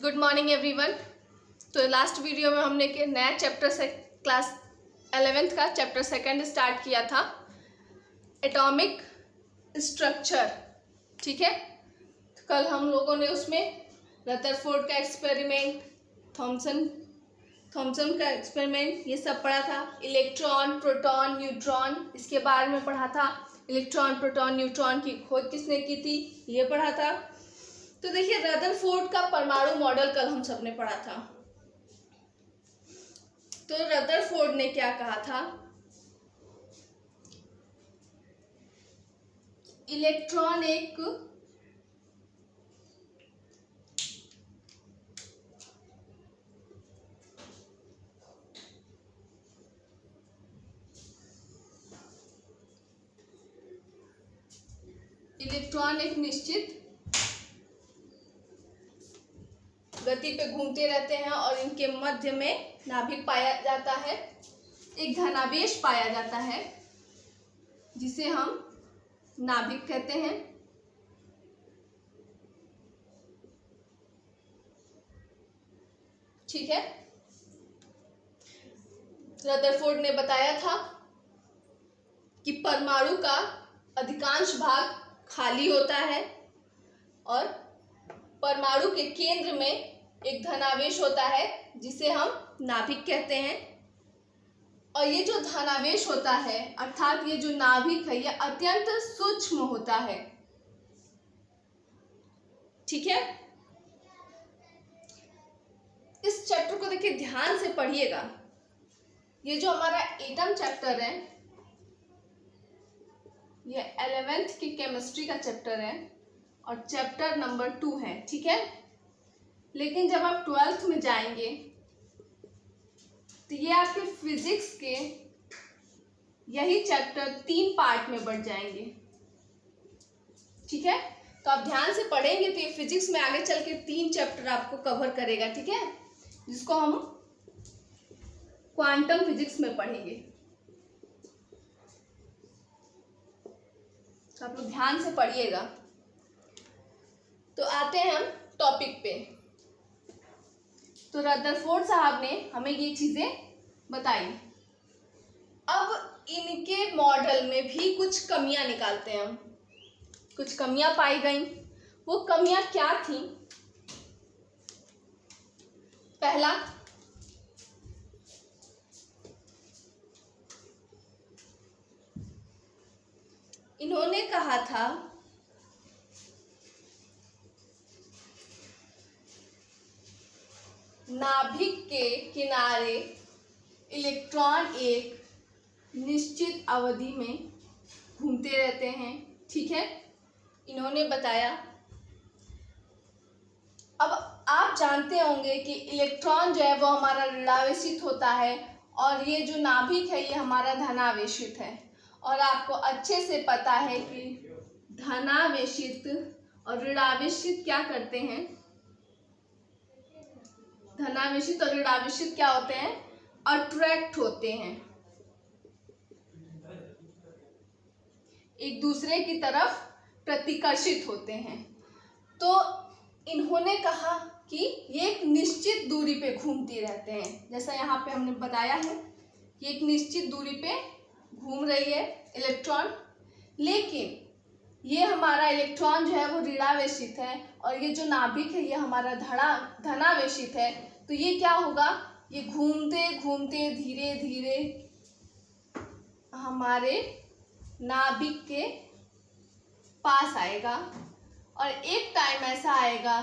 Good morning everyone. तो last video में हमने एक नया चैप्टर से क्लास 11th का चैप्टर सेकंड स्टार्ट किया था, एटॉमिक स्ट्रक्चर। ठीक है, कल हम लोगों ने उसमें रदरफोर्ड का एक्सपेरिमेंट, थॉमसन का एक्सपेरिमेंट, ये सब पढ़ा था। इलेक्ट्रॉन, प्रोटॉन, न्यूट्रॉन, इसके बारे में पढ़ा था। इलेक्ट्रॉन, प्रोटॉन, न्यूट्रॉन की खोज किसने की थी, ये पढ़ा था। तो देखिए, रदरफोर्ड का परमाणु मॉडल कल हम सबने पढ़ा था। तो रदरफोर्ड ने क्या कहा था, इलेक्ट्रॉन एक निश्चित गति पे घूमते रहते हैं और इनके मध्य में नाभिक पाया जाता है, एक धनावेश पाया जाता है जिसे हम नाभिक कहते हैं। ठीक है, रदरफोर्ड ने बताया था कि परमाणु का अधिकांश भाग खाली होता है और परमाणु के केंद्र में एक धनावेश होता है जिसे हम नाभिक कहते हैं। और ये जो धनावेश होता है, अर्थात ये जो नाभिक है, ये अत्यंत सूक्ष्म होता है। ठीक है, इस चैप्टर को देखिए, ध्यान से पढ़िएगा। ये जो हमारा एटम चैप्टर है, ये 11th की केमिस्ट्री का चैप्टर है और चैप्टर नंबर 2 है। ठीक है, लेकिन जब आप 12th में जाएंगे तो ये आपके फिजिक्स के यही चैप्टर 3 पार्ट में बढ़ जाएंगे। ठीक है, तो आप ध्यान से पढ़ेंगे तो ये फिजिक्स में आगे चल के 3 चैप्टर आपको कवर करेगा। ठीक है, जिसको हम क्वांटम फिजिक्स में पढ़ेंगे। तो आप लोग ध्यान से पढ़िएगा। तो आते हैं हम टॉपिक पे। तो रदरफोर्ड साहब ने हमें ये चीजें बताई। अब इनके मॉडल में भी कुछ कमियां निकालते हैं हम। कुछ कमियां पाई गई। वो कमियां क्या थी? पहला, इन्होंने कहा था नाभिक के किनारे इलेक्ट्रॉन एक निश्चित अवधि में घूमते रहते हैं। ठीक है, इन्होंने बताया। अब आप जानते होंगे कि इलेक्ट्रॉन जो है वो हमारा ऋणावेशित होता है और ये जो नाभिक है ये हमारा धनावेशित है। और आपको अच्छे से पता है कि धनावेशित और ऋणावेशित क्या करते हैं। धनावेशित और ऋणावेशित क्या होते हैं? अट्रैक्ट होते हैं, एक दूसरे की तरफ प्रतिकर्षित होते हैं। तो इन्होंने कहा कि ये एक निश्चित दूरी पे घूमते रहते हैं। जैसा यहाँ पे हमने बताया है कि एक निश्चित दूरी पे घूम रही है इलेक्ट्रॉन, लेकिन ये हमारा इलेक्ट्रॉन जो है वो ऋणावेशित है और ये जो नाभिक है ये हमारा धनावेशित है। तो ये क्या होगा, ये घूमते घूमते धीरे धीरे हमारे नाभिक के पास आएगा और एक टाइम ऐसा आएगा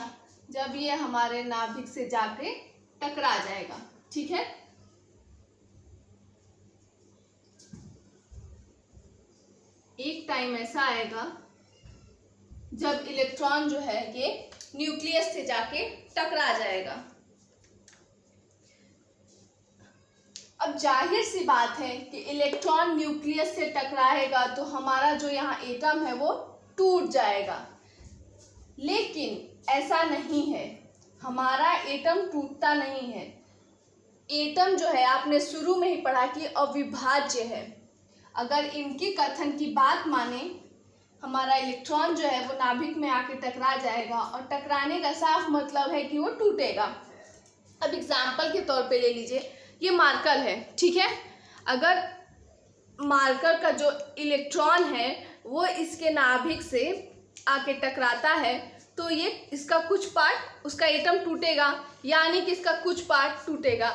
जब ये हमारे नाभिक से जाके टकरा जाएगा। ठीक है, एक टाइम ऐसा आएगा जब इलेक्ट्रॉन जो है ये न्यूक्लियस से जाके टकरा जाएगा। अब जाहिर सी बात है कि इलेक्ट्रॉन न्यूक्लियस से टकराएगा तो हमारा जो यहाँ एटम है वो टूट जाएगा, लेकिन ऐसा नहीं है। हमारा एटम टूटता नहीं है। एटम जो है, आपने शुरू में ही पढ़ा कि अविभाज्य है। अगर इनके कथन की बात माने, हमारा इलेक्ट्रॉन जो है वो नाभिक में आके टकरा जाएगा, और टकराने का साफ मतलब है कि वो टूटेगा। अब एग्जाम्पल के तौर पे ले लीजिए, ये मार्कर है, ठीक है। अगर मार्कर का जो इलेक्ट्रॉन है वो इसके नाभिक से आके टकराता है तो ये इसका कुछ पार्ट, उसका एटम टूटेगा, यानी कि इसका कुछ पार्ट टूटेगा।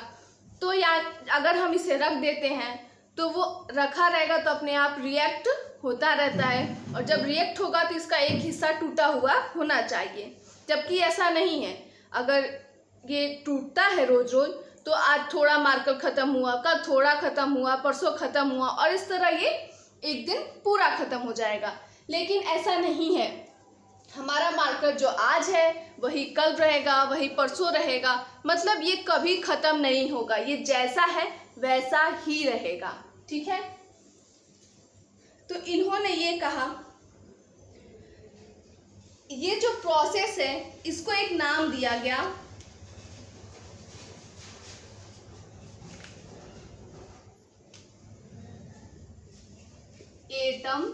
तो या अगर हम इसे रख देते हैं तो वो रखा रहेगा तो अपने आप रिएक्ट होता रहता है, और जब रिएक्ट होगा तो इसका एक हिस्सा टूटा हुआ होना चाहिए, जबकि ऐसा नहीं है। अगर ये टूटता है रोज रोज तो आज थोड़ा मार्कर ख़त्म हुआ, कल थोड़ा ख़त्म हुआ, परसों ख़त्म हुआ, और इस तरह ये एक दिन पूरा ख़त्म हो जाएगा। लेकिन ऐसा नहीं है, हमारा मार्कर जो आज है वही कल रहेगा, वही परसों रहेगा, मतलब ये कभी ख़त्म नहीं होगा, ये जैसा है वैसा ही रहेगा, ठीक है। तो इन्होंने ये कहा, ये जो प्रोसेस है इसको एक नाम दिया गया, एटम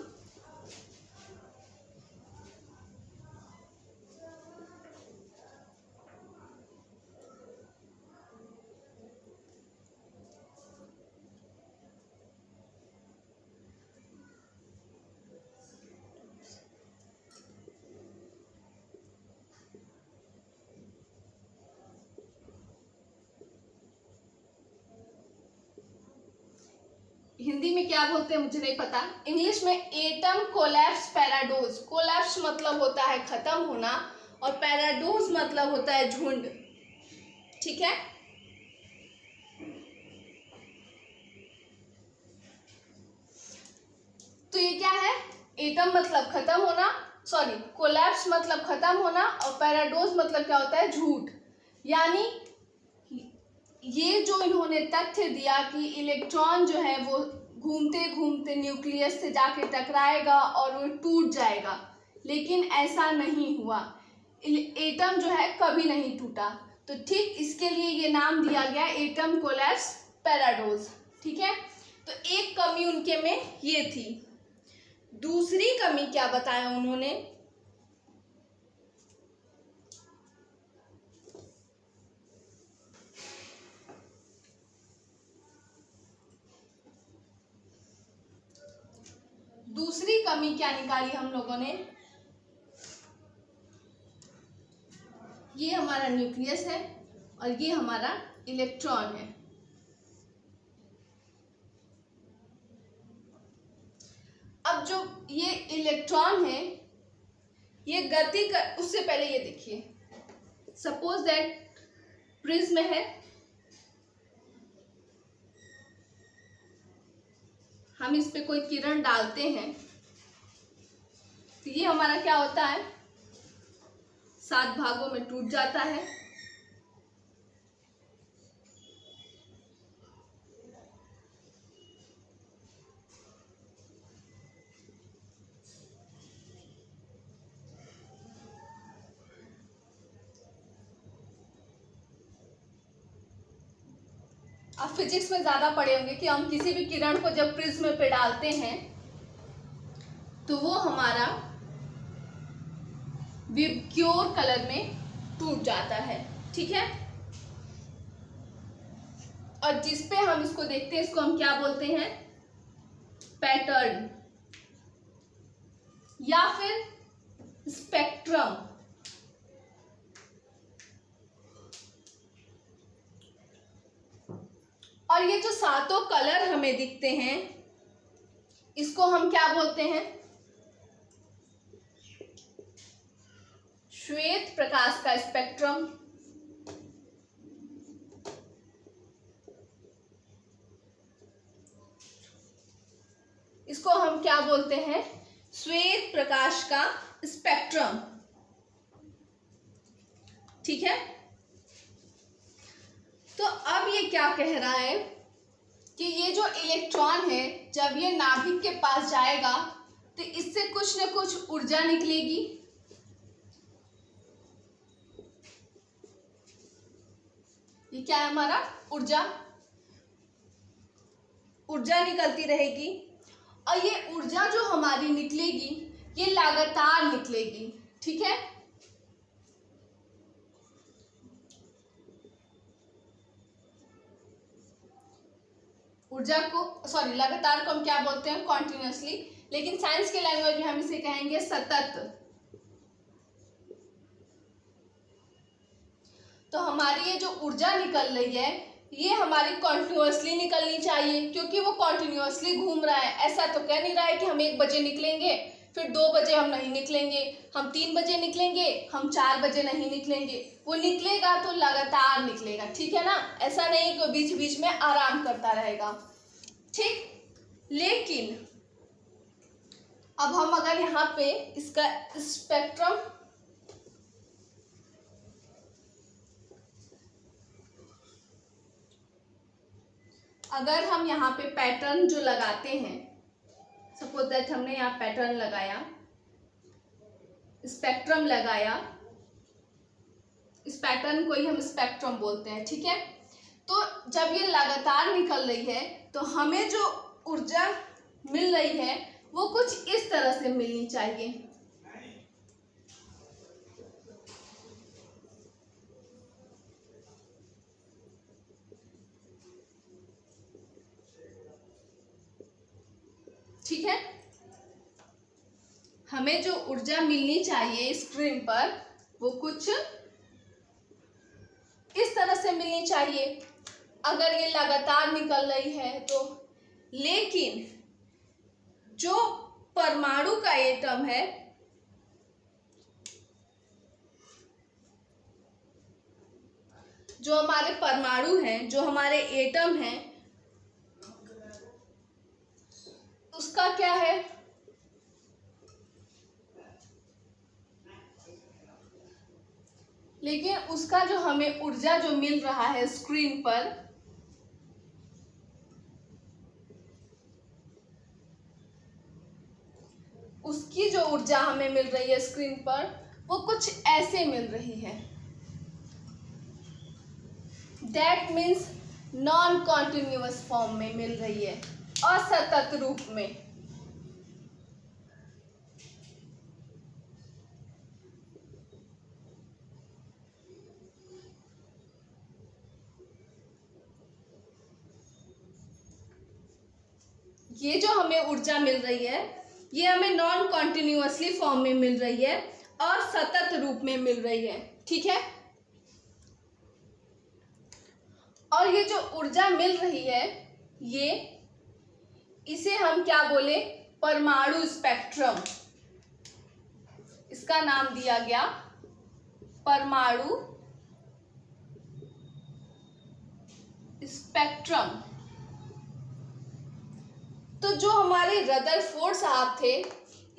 हिंदी में क्या बोलते हैं मुझे नहीं पता, इंग्लिश में एटम कोलैप्स पैराडोज। कोलैप्स मतलब होता है खत्म होना, और पैराडोज मतलब होता है झुंड, ठीक है। तो ये क्या है, एटम मतलब खत्म होना, सॉरी कोलैप्स मतलब खत्म होना, और पैराडोज मतलब क्या होता है, झूठ। यानी ये जो इन्होंने तथ्य दिया कि इलेक्ट्रॉन जो है वो घूमते घूमते न्यूक्लियस से जाके टकराएगा और वो टूट जाएगा, लेकिन ऐसा नहीं हुआ, एटम जो है कभी नहीं टूटा। तो ठीक इसके लिए ये नाम दिया गया एटम कोलैप्स पैराडोज, ठीक है। तो एक कमी उनके में ये थी। दूसरी कमी क्या बताया उन्होंने, दूसरी कमी क्या निकाली हम लोगों ने, ये हमारा न्यूक्लियस है और ये हमारा इलेक्ट्रॉन है। अब जो ये इलेक्ट्रॉन है ये गति कर, उससे पहले ये देखिए, सपोज दैट प्रिज्म है, हम इस पे कोई किरण डालते हैं तो ये हमारा क्या होता है, 7 भागों में टूट जाता है। आप फिजिक्स में ज़्यादा पढ़े होंगे कि हम किसी भी किरण को जब प्रिज्म पे डालते हैं तो वो हमारा विबग्योर कलर में टूट जाता है, ठीक है। और जिस पे हम इसको देखते हैं इसको हम क्या बोलते हैं, पैटर्न या फिर स्पेक्ट्रम। और ये जो 7 कलर हमें दिखते हैं इसको हम क्या बोलते हैं, श्वेत प्रकाश का स्पेक्ट्रम। इसको हम क्या बोलते हैं, श्वेत प्रकाश का स्पेक्ट्रम, ठीक है। तो अब ये क्या कह रहा है कि ये जो इलेक्ट्रॉन है जब ये नाभिक के पास जाएगा तो इससे कुछ न कुछ ऊर्जा निकलेगी, ये क्या है हमारा, ऊर्जा निकलती रहेगी। और ये ऊर्जा जो हमारी निकलेगी ये लगातार निकलेगी। ठीक है, ऊर्जा को लगातार को हम क्या बोलते हैं? कॉन्टिन्यूसली। लेकिन साइंस के लैंग्वेज में हम इसे कहेंगे सतत। तो हमारी ये जो ऊर्जा निकल रही है ये हमारी कॉन्टिन्यूसली निकलनी चाहिए, क्योंकि वो कॉन्टिन्यूसली घूम रहा है। ऐसा तो कह नहीं रहा है कि हम 1 बजे निकलेंगे, फिर 2 बजे हम नहीं निकलेंगे, हम 3 बजे निकलेंगे, हम 4 बजे नहीं निकलेंगे। वो निकलेगा तो लगातार निकलेगा। ठीक है ना, ऐसा नहीं कि बीच बीच में आराम करता रहेगा। ठीक, लेकिन अब हम अगर यहाँ पे इसका स्पेक्ट्रम अगर हम यहाँ पे पैटर्न जो लगाते हैं, सपोज दैट हमने यहाँ पैटर्न लगाया, स्पेक्ट्रम लगाया, इस पैटर्न को ही हम स्पेक्ट्रम बोलते हैं। ठीक है, तो जब ये लगातार निकल रही है तो हमें जो ऊर्जा मिल रही है वो कुछ इस तरह से मिलनी चाहिए। ठीक है, हमें जो ऊर्जा मिलनी चाहिए स्क्रीन पर वो कुछ इस तरह से मिलनी चाहिए अगर ये लगातार निकल रही है तो। लेकिन जो परमाणु का एटम है, जो हमारे परमाणु हैं, जो हमारे एटम हैं, उसका क्या है? लेकिन उसका जो हमें ऊर्जा जो मिल रहा है स्क्रीन पर, उसकी जो ऊर्जा हमें मिल रही है स्क्रीन पर वो कुछ ऐसे मिल रही है। That means non continuous form में मिल रही है, असतत रूप में। ये जो हमें ऊर्जा मिल रही है ये हमें नॉन कॉन्टिन्यूअसली फॉर्म में मिल रही है और सतत रूप में मिल रही है। ठीक है, और ये जो ऊर्जा मिल रही है ये, इसे हम क्या बोले? परमाणु स्पेक्ट्रम। इसका नाम दिया गया परमाणु स्पेक्ट्रम। तो जो हमारे रदरफोर्ड साहब थे,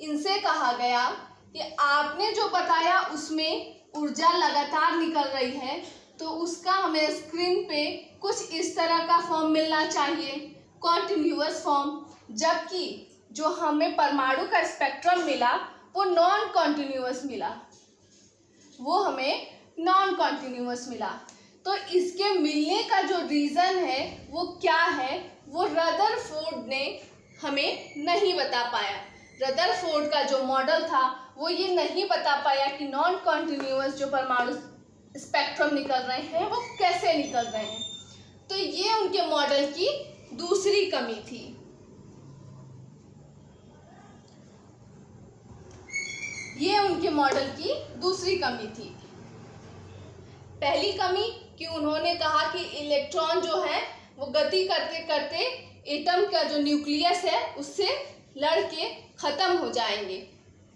इनसे कहा गया कि आपने जो बताया उसमें ऊर्जा लगातार निकल रही है, तो उसका हमें स्क्रीन पे कुछ इस तरह का फॉर्म मिलना चाहिए, कॉन्टिन्यूअस फॉर्म। जबकि जो हमें परमाणु का स्पेक्ट्रम मिला वो नॉन कॉन्टिन्यूअस मिला, वो हमें नॉन कॉन्टिन्यूअस मिला। तो इसके मिलने का जो रीज़न है वो क्या है, वो रदरफोर्ड ने हमें नहीं बता पाया। रदरफोर्ड का जो मॉडल था वो ये नहीं बता पाया कि नॉन कॉन्टिन्यूअस जो परमाणु स्पेक्ट्रम निकल रहे हैं वो कैसे निकल रहे हैं। तो ये उनके मॉडल की दूसरी कमी थी। ये उनके मॉडल की दूसरी कमी थी। पहली कमी कि उन्होंने कहा कि इलेक्ट्रॉन जो है वो गति करते करते एटम का जो न्यूक्लियस है उससे लड़के खत्म हो जाएंगे।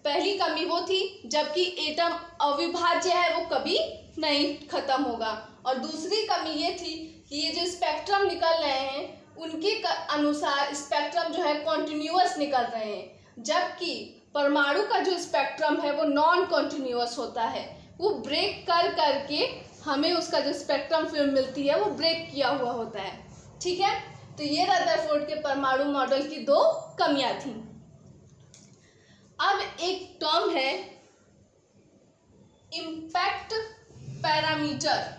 पहली कमी वो थी, जबकि एटम अविभाज्य है वो कभी नहीं खत्म होगा। और दूसरी कमी ये थी कि ये जो स्पेक्ट्रम निकल रहे हैं उनके अनुसार स्पेक्ट्रम जो है कॉन्टिन्यूअस निकल रहे हैं, जबकि परमाणु का जो स्पेक्ट्रम है वो नॉन कॉन्टिन्यूअस होता है। वो ब्रेक कर करके हमें उसका जो स्पेक्ट्रम फिल्म मिलती है वो ब्रेक किया हुआ होता है। ठीक है, तो ये रदरफोर्ड के परमाणु मॉडल की दो कमियां थी। अब एक टर्म है इम्पैक्ट पैरामीटर।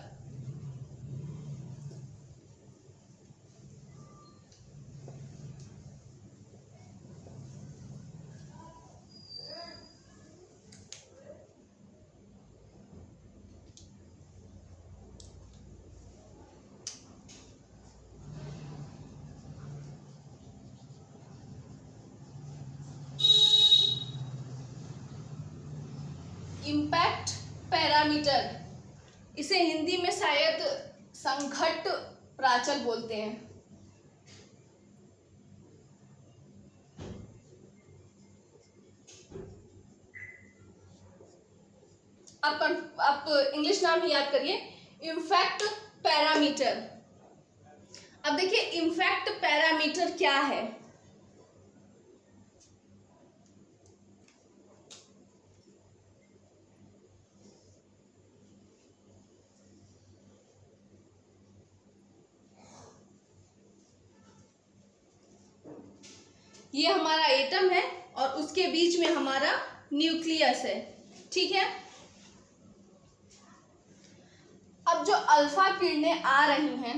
पैरामीटर, इसे हिंदी में शायद संघट्ट प्राचल बोलते हैं। आप इंग्लिश नाम ही याद करिए, इम्पैक्ट पैरामीटर। अब देखिए इम्पैक्ट पैरामीटर क्या है। ये हमारा एटम है और उसके बीच में हमारा न्यूक्लियस है, ठीक है। अब जो अल्फा किरणें आ रही हैं,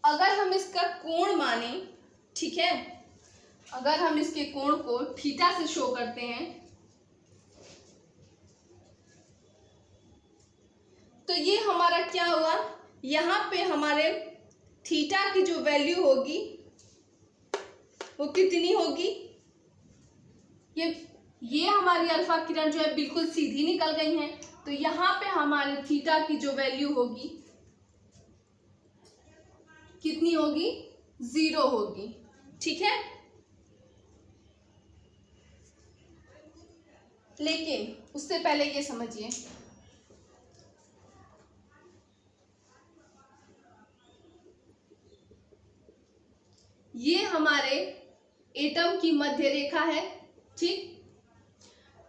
अगर हम इसका कोण माने, ठीक है, अगर हम इसके कोण को थीटा से शो करते हैं तो ये हमारा क्या हुआ, यहाँ पे हमारे थीटा की जो वैल्यू होगी वो कितनी होगी, ये हमारी अल्फा किरण जो है बिल्कुल सीधी निकल गई है, तो यहाँ पे हमारे थीटा की जो वैल्यू होगी कितनी होगी, 0 होगी, ठीक है। लेकिन उससे पहले ये समझिए, ये हमारे एटम की मध्य रेखा है, ठीक।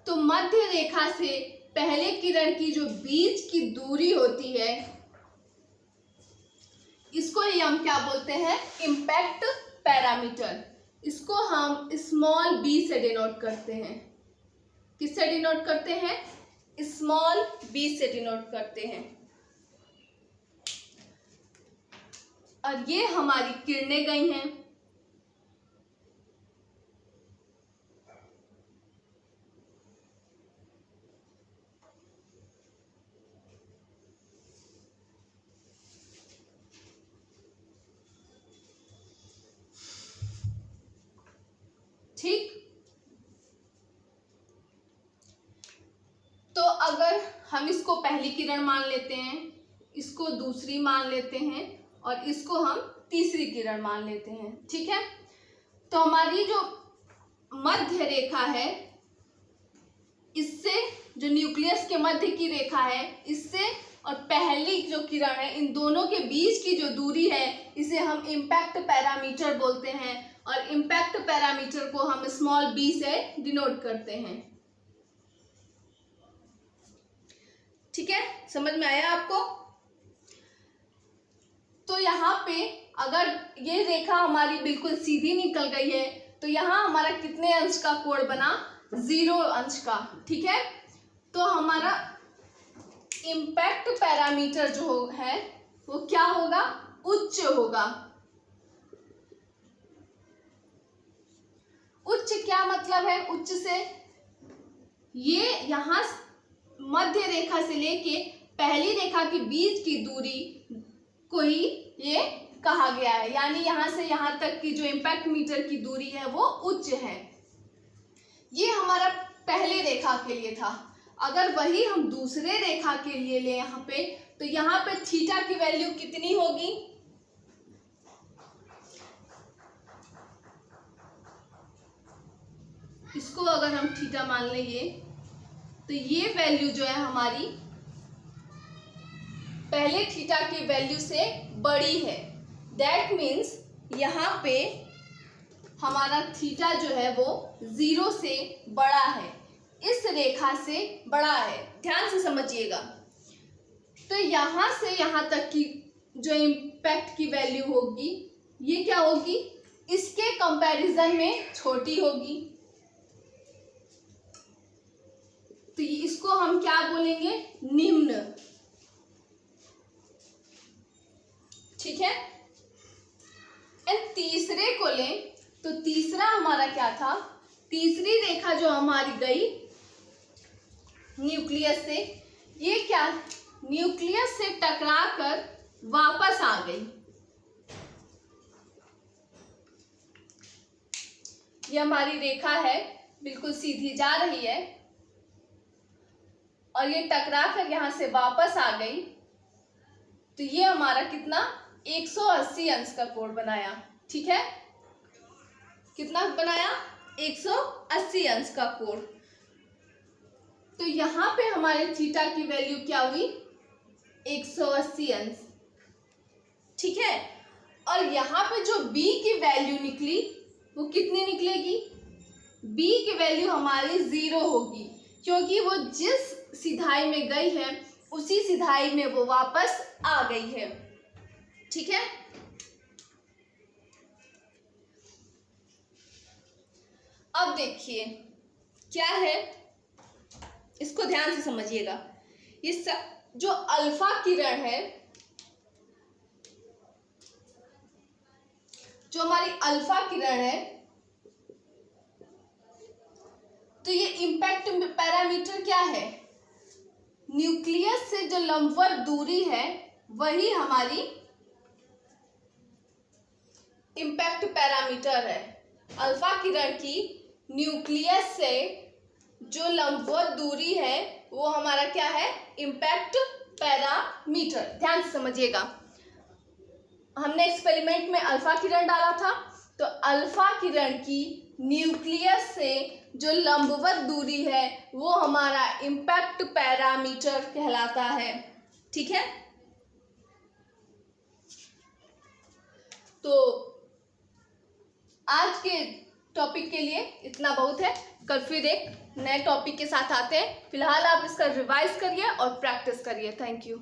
तो मध्य रेखा से पहले किरण की जो बीच की दूरी होती है, इसको ही हम क्या बोलते हैं, इम्पैक्ट पैरामीटर। इसको हम स्मॉल b से डिनोट करते हैं। किससे डिनोट करते हैं, स्मॉल b से डिनोट करते हैं। और ये हमारी किरणें गई हैं, ठीक। तो अगर हम इसको पहली किरण मान लेते हैं, इसको दूसरी मान लेते हैं और इसको हम तीसरी किरण मान लेते हैं, ठीक है। तो हमारी जो मध्य रेखा है, इससे जो न्यूक्लियस के मध्य की रेखा है, इससे और पहली जो किरण है, इन दोनों के बीच की जो दूरी है, इसे हम इम्पैक्ट पैरामीटर बोलते हैं। और इम्पैक्ट पैरामीटर को हम स्मॉल b से डिनोट करते हैं, ठीक है। समझ में आया आपको। तो यहाँ पे अगर ये रेखा हमारी बिल्कुल सीधी निकल गई है, तो यहाँ हमारा कितने अंश का कोण बना, 0 अंश का, ठीक है। तो हमारा इम्पैक्ट पैरामीटर जो है वो क्या होगा, उच्च होगा। उच्च क्या मतलब है, उच्च से ये यहाँ मध्य रेखा से लेके पहली रेखा के बीच की दूरी को ही ये कहा गया है, यानी यहाँ से यहाँ तक की जो इम्पैक्ट मीटर की दूरी है वो उच्च है। ये हमारा पहले रेखा के लिए था। अगर वही हम दूसरे रेखा के लिए ले यहाँ पे, तो यहाँ पे थीटा की वैल्यू कितनी होगी, इसको अगर हम थीटा मान लेंगे तो ये वैल्यू जो है हमारी पहले थीटा की वैल्यू से बड़ी है। दैट मीन्स यहाँ पे हमारा थीटा जो है वो 0 से बड़ा है, इस रेखा से बड़ा है। ध्यान से समझिएगा। तो यहाँ से यहाँ तक की जो इम्पैक्ट की वैल्यू होगी, ये क्या होगी, इसके कंपैरिजन में छोटी होगी। तो इसको हम क्या बोलेंगे, निम्न, ठीक है। एंड तीसरे को लें तो तीसरा हमारा क्या था, तीसरी रेखा जो हमारी गई न्यूक्लियस से, ये क्या, न्यूक्लियस से टकराकर वापस आ गई। ये हमारी रेखा है, बिल्कुल सीधी जा रही है और ये टकरा कर यहां से वापस आ गई। तो ये हमारा कितना, 180 अंश का कोण बनाया। ठीक है, कितना बनाया, 180 अंश का कोण। तो यहां पे हमारे थीटा की वैल्यू क्या हुई, 180 अंश। ठीक है, और यहां पे जो b की वैल्यू निकली वो कितनी निकलेगी, b की वैल्यू हमारी 0 होगी, क्योंकि वो जिस सिधाई में गई है उसी सिधाई में वो वापस आ गई है। ठीक है, अब देखिए क्या है, इसको ध्यान से समझिएगा। इस जो अल्फा किरण है, जो हमारी अल्फा किरण है, तो ये इम्पैक्ट पैरामीटर क्या है, न्यूक्लियस से जो लंबवत दूरी है वही हमारी इम्पैक्ट पैरामीटर है। अल्फा किरण की न्यूक्लियस से जो लंबवत दूरी है वो हमारा क्या है, इम्पैक्ट पैरामीटर। ध्यान से समझिएगा, हमने एक्सपेरिमेंट में अल्फा किरण डाला था, तो अल्फा किरण की न्यूक्लियस से जो लंबवत दूरी है वो हमारा इम्पैक्ट पैरामीटर कहलाता है। ठीक है, तो आज के टॉपिक के लिए इतना बहुत है। कल फिर एक नए टॉपिक के साथ आते हैं। फिलहाल आप इसका रिवाइज करिए और प्रैक्टिस करिए। Thank you.